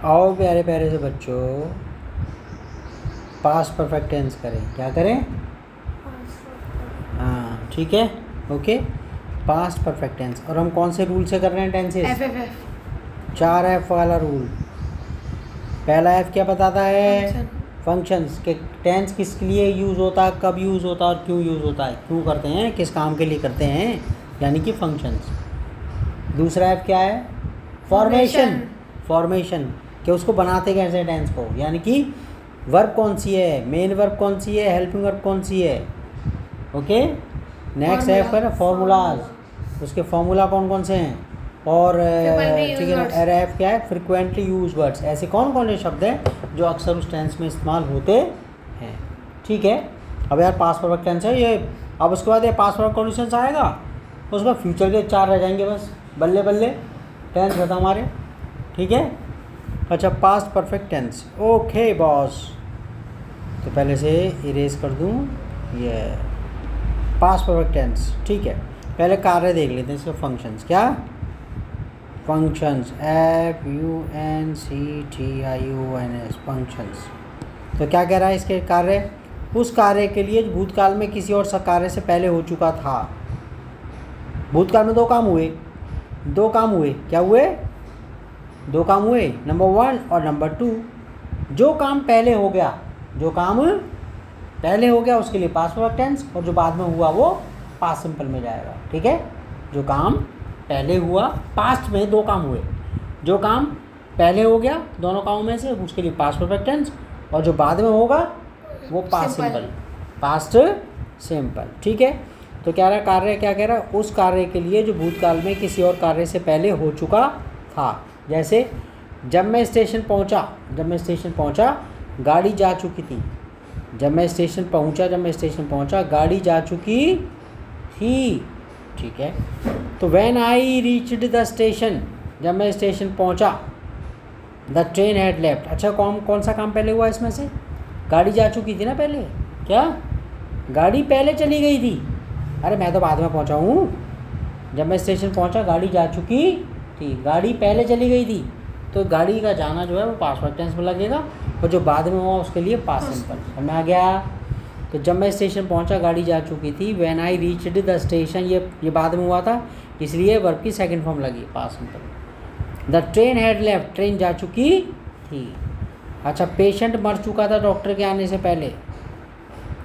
आओ प्यारे प्यारे से बच्चों, पास्ट परफेक्ट टेंस करें। क्या करें? हाँ ठीक है, ओके। Past perfect tense. और हम कौन से रूल से कर रहे हैं टेंसेस? चार एफ वाला रूल। पहला एफ क्या बताता है? फंक्शंस के टेंस किसके लिए यूज़ होता है, कब यूज़ होता है और क्यों यूज़ होता है, क्यों करते हैं, किस काम के लिए करते हैं, यानी कि फंक्शंस। दूसरा एफ क्या है? फॉर्मेशन। फॉर्मेशन कि उसको बनाते कैसे टेंस को, यानी कि वर्ब कौन सी है, मेन वर्ब कौन सी है, हेल्पिंग वर्ब कौन सी है। ओके। नेक्स्ट एफ है फॉर्मूलाज, उसके फॉर्मूला कौन कौन से हैं। और ठीक है ना, एफ क्या है? फ्रिक्वेंटली यूज वर्ड्स, ऐसे कौन कौन से शब्द हैं जो अक्सर उस टेंस में इस्तेमाल होते हैं। ठीक है। अब यार पास्ट परफेक्ट टेंस है ये। अब उसके बाद ये पास्ट परफेक्ट कंडीशंस आएगा, उसमें फ्यूचर के चार रह जाएंगे बस, बल्ले बल्ले टेंस खत्म हमारे। ठीक है। अच्छा, past perfect tense. Okay boss, तो पहले से इरेज कर दूँ ये पास्ट परफेक्ट टेंस। ठीक है, पहले कार्य देख लेते हैं इसके फंक्शंस। क्या फंक्शंस? FUNCTIONS functions. तो क्या कह रहा है इसके कार्य? उस कार्य के लिए भूतकाल में किसी और कार्य से पहले हो चुका था। भूतकाल में दो काम हुए, दो काम हुए। क्या हुए? दो काम हुए, नंबर 1 और नंबर 2। जो काम पहले हो गया, जो काम पहले हो गया उसके लिए पास्ट परफेक्ट टेंस, और जो बाद में हुआ वो पास्ट सिंपल में जाएगा। ठीक है। जो काम पहले हुआ, पास्ट में दो काम हुए, जो काम पहले हो गया दोनों कामों में से उसके लिए पास्ट परफेक्ट टेंस, और जो बाद में होगा वो पास्ट सिंपल, पास्ट सिंपल। ठीक है। तो क्या रहा कार्य? क्या कह रहा है? उस कार्य के लिए जो भूतकाल में किसी और कार्य से पहले हो चुका था। जैसे जब मैं स्टेशन पहुंचा गाड़ी जा चुकी थी। जब मैं स्टेशन पहुंचा गाड़ी जा चुकी थी। ठीक है। तो when I reached the station, जब मैं स्टेशन पहुंचा, द ट्रेन हैड लेफ्ट। अच्छा, कौन सा काम पहले हुआ इसमें से? गाड़ी जा चुकी थी ना पहले। क्या गाड़ी पहले चली गई थी? अरे मैं तो बाद में पहुंचा हूँ। जब मैं स्टेशन पहुंचा गाड़ी जा चुकी थी, गाड़ी पहले चली गई थी, तो गाड़ी का जाना जो है वो पास्ट परफेक्ट टेंस में लगेगा, और जो बाद में हुआ उसके लिए पास्ट सिंपल। समझ में आ गया? तो जब मैं स्टेशन पहुंचा गाड़ी जा चुकी थी, when I reached the station, ये बाद में हुआ था, इसलिए वर्ब की सेकंड फॉर्म लगी past simple. The train had left, train जा चुकी थी। अच्छा, पेशेंट मर चुका था डॉक्टर के आने से पहले।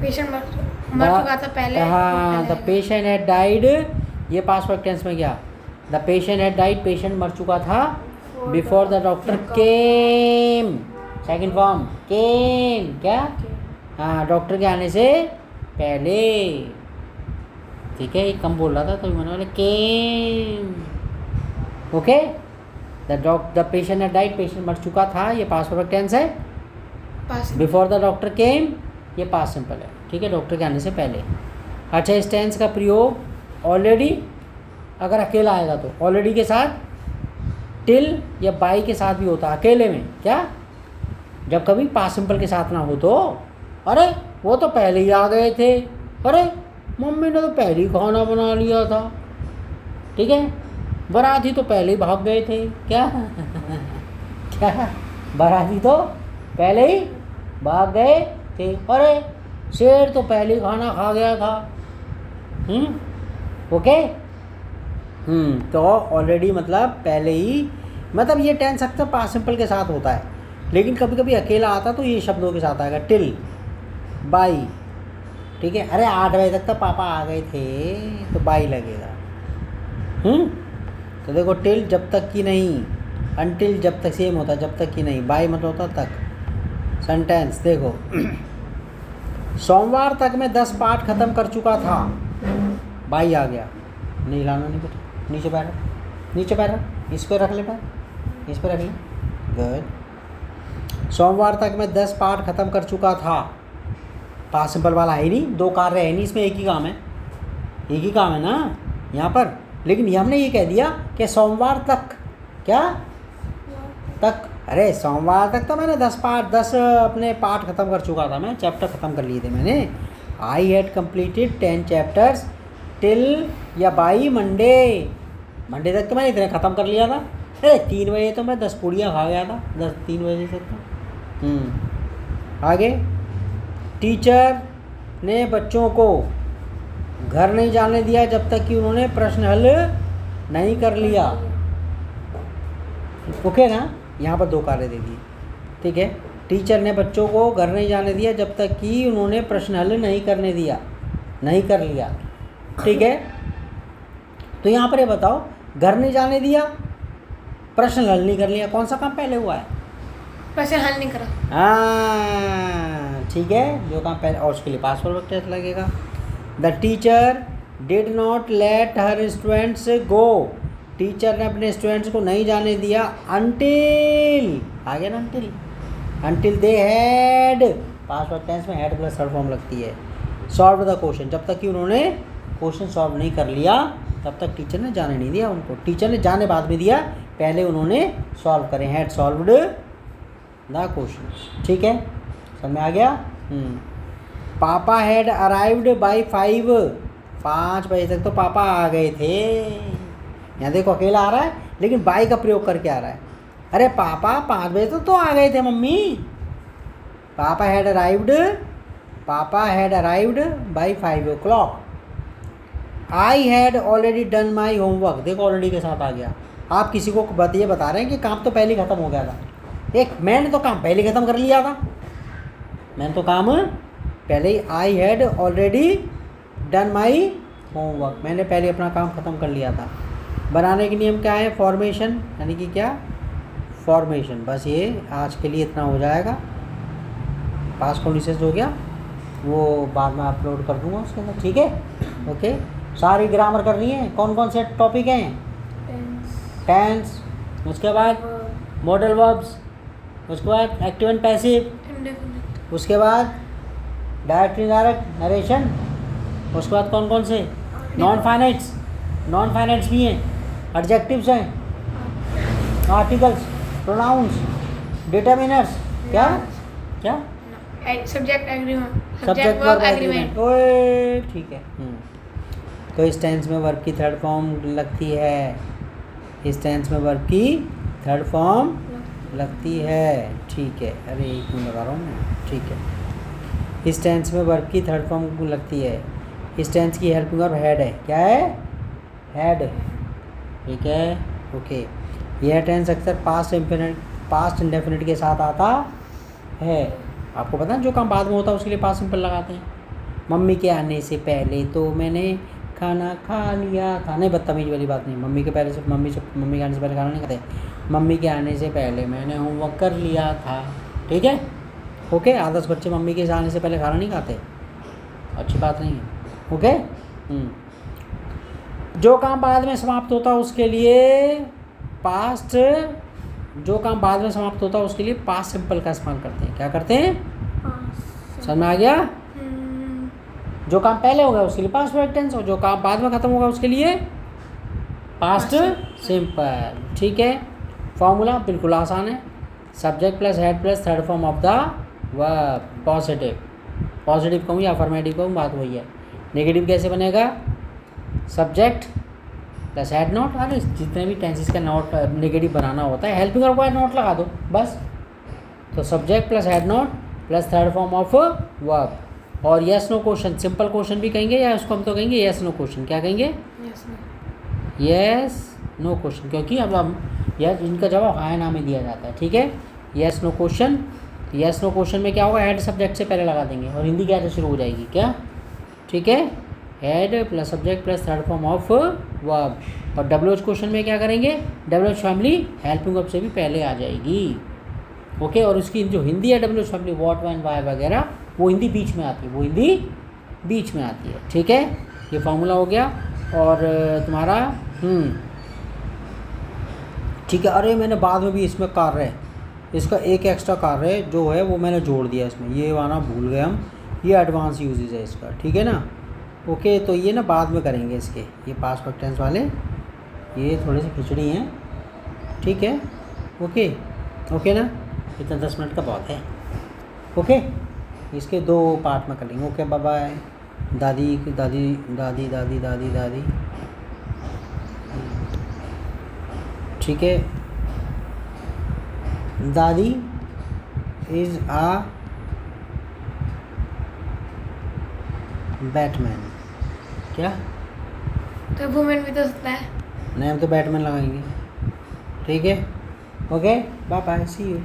पेशेंट मर चुका था पहले। हाँ, द पेशेंट हैड डाइड, ये पास्ट परफेक्ट टेंस में गया। The patient had died, patient मर चुका था before the doctor came, second form came. क्या? हाँ, डॉक्टर के आने से पहले। ठीक है, ये कम बोल रहा था तो मैंने बोला came. Okay. The patient had died, patient मर चुका था, ये पास्ट परफेक्ट टेंस है। बिफोर द डॉक्टर केम, ये पास्ट सिंपल है। ठीक है, डॉक्टर के आने से पहले। अच्छा, इस टेंस का प्रयोग ऑलरेडी अगर अकेला आएगा तो ऑलरेडी के साथ, टिल या बाई के साथ भी होता है अकेले में। क्या? जब कभी पास्ट सिंपल के साथ ना हो तो, अरे वो तो पहले ही आ गए थे, अरे मम्मी ने तो पहले ही खाना बना लिया था। ठीक है। बाराती तो पहले ही भाग गए थे। क्या? क्या? बाराती तो पहले ही भाग गए थे, अरे शेर तो पहले ही खाना खा गया था। ओके। तो ऑलरेडी मतलब पहले ही, मतलब ये टेंस अक्सर पास्ट सिंपल के साथ होता है, लेकिन कभी कभी अकेला आता तो ये शब्दों के साथ आएगा, टिल, बाई। ठीक है। अरे 8 बजे तक तो पापा आ गए थे, तो बाई लगेगा। तो देखो, टिल जब तक की नहीं, अनटिल जब तक सेम होता, जब तक की नहीं, बाई मतलब होता तक। सेंटेंस देखो, सोमवार तक मैं 10 पाठ खत्म कर चुका था, बाई आ गया। नहीं लाना नहीं बेटा, नीचे बैठा, नीचे बैठा, इस पर रख ले पैर, इस पर रख ले। गुड। सोमवार तक मैं 10 पाठ खत्म कर चुका था, पास्ट सिंपल वाला है ही नहीं, दो कार्य है नहीं इसमें, एक ही काम है, एक ही काम है ना यहाँ पर। लेकिन हमने ये कह दिया कि सोमवार तक। क्या तक? अरे सोमवार तक तो मैंने 10 अपने पाठ खत्म कर चुका था, मैं चैप्टर ख़त्म कर लिए थे मैंने। I had completed 10 chapters till या बाई मंडे, मंडे तक तो मैंने इतने ख़त्म कर लिया था। अरे 3 बजे तो मैं 10 पूड़ियाँ खा गया था, 3 बजे से तो। आगे, टीचर ने बच्चों को घर नहीं जाने दिया जब तक कि उन्होंने प्रश्न हल नहीं कर लिया। ओके ना, यहाँ पर 2 कार्य दे दिए, ठीक है। टीचर ने बच्चों को घर नहीं जाने दिया जब तक कि उन्होंने प्रश्न हल नहीं कर लिया, ठीक है। तो यहाँ पर ये बताओ, घर नहीं जाने दिया, प्रश्न हल नहीं कर लिया, कौन सा काम पहले हुआ है? प्रश्न हल नहीं करा। हाँ ठीक है, जो काम पहले, और उसके लिए पास्ट परफेक्ट टेंस लगेगा। The teacher did not let her students go, teacher ने अपने स्टूडेंट्स को नहीं जाने दिया अंटिल, आ गया ना until they had, past perfect tense में हैड प्लस थर्ड फॉर्म लगती है। सॉल्व द क्वेश्चन, जब तक कि उन्होंने क्वेश्चन सॉल्व नहीं कर लिया तब तक टीचर ने जाने नहीं दिया उनको। टीचर ने जाने बाद में दिया, पहले उन्होंने सॉल्व करे, हैड सॉल्व्ड द क्वेश्चन, ठीक है। समझ में आ गया? पापा हैड अराइव्ड बाई 5 बजे तक तो पापा आ गए थे। यहाँ देखो अकेला आ रहा है लेकिन बाई का प्रयोग करके आ रहा है। अरे पापा 5 बजे तो आ गए थे मम्मी। पापा had arrived by 5 o'clock। I had already done my homework, देखो ऑलरेडी के साथ आ गया। आप किसी को ये बता रहे हैं कि काम तो पहले ही ख़त्म हो गया था। मैंने तो काम पहले ख़त्म कर लिया था, मैंने तो काम पहले ही, I had already done my homework, मैंने पहले अपना काम ख़त्म कर लिया था। बनाने के नियम क्या है? फॉर्मेशन, यानी कि क्या? फॉर्मेशन। बस ये आज के लिए इतना हो जाएगा। पास्ट कंडीशंस हो गया, वो बाद में अपलोड कर दूंगा उसके अंदर, ठीक है। ओके, सारी ग्रामर करनी है। कौन कौन से टॉपिक हैं? टेंस, उसके बाद मॉडल वर्ब्स, उसके बाद एक्टिव एंड पैसिव, उसके बाद डायरेक्ट इनडायरेक्ट नरेशन, उसके बाद कौन कौन से? नॉन फाइनाइट्स भी हैं, एडजेक्टिव्स हैं, आर्टिकल्स, प्रोनाउंस, डिटरमिनर्स, क्या सब्जेक्ट वर्ब एग्रीमेंट। ओए ठीक है। तो इस टेंस में वर्ब की थर्ड फॉर्म लगती है, ठीक है। अरे एक मिनट लगा रहा हूँ मैं, ठीक है। इस टेंस में वर्ब की थर्ड फॉर्म लगती है। इस टेंस की हेल्पिंग वर्ब हैड है। क्या है? हैड, ठीक है। ओके, यह टेंस अक्सर पास्ट इंडेफिनिट के साथ आता है। आपको पता है जो काम बाद में होता है उसके लिए पास्ट सिंपल लगाते हैं। मम्मी के आने से पहले तो मैंने खाना खा लिया था, नहीं बदतमीज़ी वाली बात नहीं। मम्मी के आने से पहले खाना नहीं खाते। मम्मी के आने से पहले मैंने होमवर्क कर लिया था, ठीक है। ओके, आदर्श बच्चे मम्मी के आने से पहले खाना नहीं खाते, अच्छी बात नहीं है। ओके, जो काम बाद में समाप्त होता है उसके लिए पास्ट सिंपल का इस्तेमाल करते हैं। क्या करते हैं? समझ में आ गया? जो काम पहले होगा उसके लिए पास्ट परफेक्ट टेंस, और जो काम बाद में ख़त्म होगा उसके लिए पास्ट सिंपल, ठीक है। फॉर्मूला बिल्कुल आसान है। Subject plus head plus third form of the verb. Positive कहूँ या अफर्मेटिव कहूँ, बात वही है। नेगेटिव कैसे बनेगा? Subject plus had note. अरे जितने भी टेंसेस का नोट नेगेटिव बनाना होता है, हेल्पिंग वर्ब का नोट लगा दो बस। तो subject plus had not plus third form of verb. और yes no question, simple question भी कहेंगे, या उसको हम तो कहेंगे यस नो क्वेश्चन। क्या कहेंगे? यस नो क्वेश्चन, क्योंकि अब हम यस, इनका जवाब हाँ ना में दिया जाता है, ठीक है। Yes no question. Yes no question में क्या होगा? हेड सब्जेक्ट से पहले लगा देंगे और हिंदी क्या से शुरू हो जाएगी, क्या? ठीक है, head plus subject plus third form of verb. और डब्ल्यूएच क्वेश्चन में क्या करेंगे? डब्ल्यूएच फैमिली हेल्पिंग वर्ब से भी पहले आ जाएगी। ओके, और उसकी जो हिंदी है WH family, what, when, why वगैरह, वो हिंदी बीच में आती है, ठीक है। ये फार्मूला हो गया। और तुम्हारा ठीक है। अरे मैंने बाद में भी इसमें कार्य, इसका एक एक्स्ट्रा कार्य जो है वो मैंने जोड़ दिया इसमें, ये वाला भूल गए हम। ये एडवांस यूजेज है इसका, ठीक है ना। ओके, तो ये ना बाद में करेंगे इसके, ये पास्ट परफेक्ट टेंस वाले ये थोड़े से खिचड़ी हैं, ठीक है। ओके ना, इतना 10 मिनट का बहुत है। ओके, इसके 2 पार्ट में कर लेंगे। Okay, bye bye. दादी ठीक है। दादी इज आ बैटमैन। क्या? तो वुमेन भी तो सकता है। नहीं, हम तो बैटमैन लगाएंगे। ठीक है, okay, bye bye, see you.